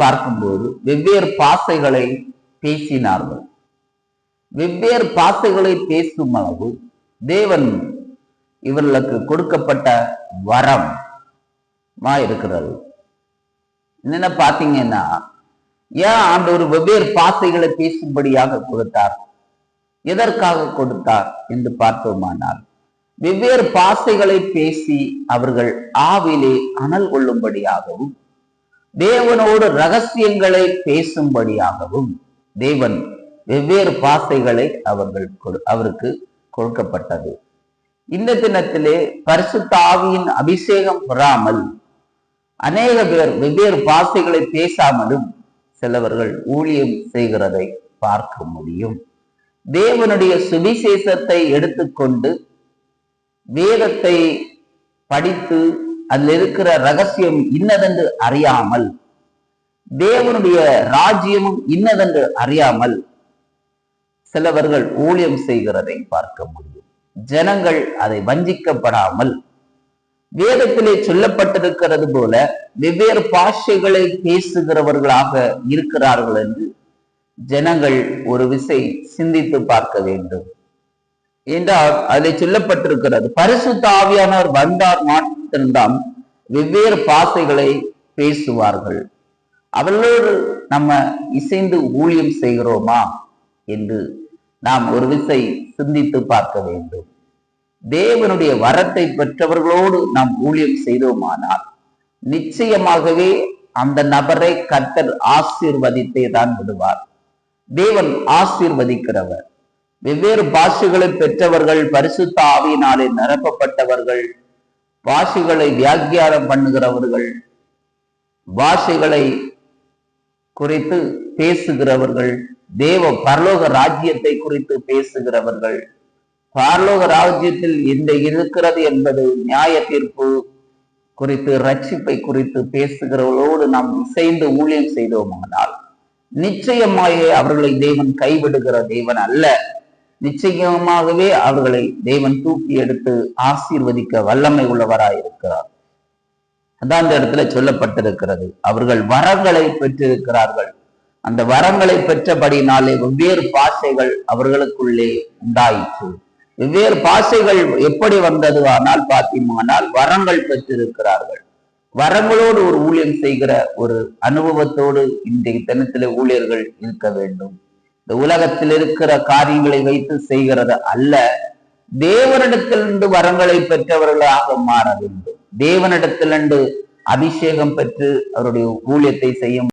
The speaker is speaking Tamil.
பார்க்கும்போது வெவ்வேறு பாசைகளை பேசினார்கள். வெவ்வேறு பாசைகளை பேசும் அளவு தேவன் இவர்களுக்கு கொடுக்கப்பட்ட வரம் இருக்கிறது. என்ன பாத்தீங்கன்னா, ஏன் ஆண்டவர் வெவ்வேறு பாசைகளை பேசும்படியாக கொடுத்தார், எதற்காக கொடுத்தார் என்று பார்த்தோமானால், வெவ்வேறு பாசைகளை பேசி அவர்கள் ஆவிலே அனல் கொள்ளும்படியாகவும் தேவனோடு ரகசியங்களை பேசும்படியாகவும் தேவன் வெவ்வேறு பாசைகளை அவருக்கு கொடுக்கப்பட்டது. இந்த தினத்திலே பரிசுத்த ஆவியின் அபிஷேகம் பெறாமல் அநேக பேர் வெவ்வேறு பாசைகளை பேசாமலும் சிலவர்கள் ஊழியம் செய்கிறதை பார்க்க முடியும். தேவனுடைய சுவிசேஷத்தை எடுத்துக்கொண்டு வேதத்தை படித்து அதில் இருக்கிற ரகசியம் இன்னதென்று அறியாமல், தேவனுடைய ராஜ்யமும் இன்னதென்று அறியாமல் சிலவர்கள் ஊழியம் செய்கிறதை பார்க்க முடியும். ஜனங்கள் அதை வஞ்சிக்கப்படாமல் வேதத்திலே சொல்லப்பட்டிருக்கிறது போல வெவ்வேறு பாஷைகளை பேசுகிறவர்களாக இருக்கிறார்கள் என்று ஜனங்கள் ஒரு விசை சிந்தித்து பார்க்க வேண்டும். என்றால் அதில் சொல்லப்பட்டிருக்கிறது, பரிசுத்த ஆவியானவர் வந்தார் மாத்திரம்தான் வெவ்வேறு பாசைகளை பேசுவார்கள். அவர்களோடு நம்ம இசைந்து ஊழியம் செய்கிறோமா என்று நாம் ஒரு விசை சிந்தித்து பார்க்க வேண்டும். தேவனுடைய வரத்தை பெற்றவர்களோடு நாம் ஊழியம் செய்தோமானால் நிச்சயமாகவே அந்த நபரை கர்த்தர் ஆசீர்வதித்தே தான் விடுவார். தேவன் ஆசீர்வதிக்கிறவர். வெவ்வேறு பாஷைகளை பெற்றவர்கள், பரிசுத்த ஆவியினாலே நிரப்பப்பட்டவர்கள், பாஷைகளை வியாக்கியானம் பண்ணுகிறவர்கள், பாஷைகளை குறித்து பேசுகிறவர்கள், தேவ பரலோக ராஜ்யத்தை குறித்து பேசுகிறவர்கள், பரலோக ராஜ்யத்தில் இந்த இருக்கிறது என்பது நியாய தீர்ப்பு குறித்து, ரட்சிப்பை குறித்து பேசுகிறவர்களோடு நாம் இசைந்து ஊழியம் செய்தோமானால் நிச்சயமாயே அவர்களை தேவன் கைவிடுகிற தேவன் அல்ல. நிச்சயமாகவே அவர்களை தேவன் தூக்கி எடுத்து ஆசீர்வதிக்க வல்லமை உள்ளவராயிருக்கிறார். அதான் அந்த இடத்துல சொல்லப்பட்டிருக்கிறது, அவர்கள் வரங்களை பெற்றிருக்கிறார்கள். அந்த வரங்களை பெற்றபடினாலே வெவ்வேறு பாஷைகள் அவர்களுக்குள்ளே உண்டாயிற்று. வெவ்வேறு பாஷைகள் எப்படி வந்தது ஆனால் பார்த்தீமானால் வரங்கள் பெற்றிருக்கிறார்கள். வரங்களோடு ஒரு ஊழியம் செய்கிற ஒரு அனுபவத்தோடு இன்றைய தினத்திலே ஊழியர்கள் இருக்க வேண்டும். இந்த உலகத்தில் இருக்கிற காரியங்களை வைத்து செய்கிறது அல்ல, தேவனிடத்திலிருந்து வரங்களை பெற்றவர்களாக மாற வேண்டும். தேவனிடத்திலிருந்து அபிஷேகம் பெற்று அவருடைய ஊழியத்தை செய்யும்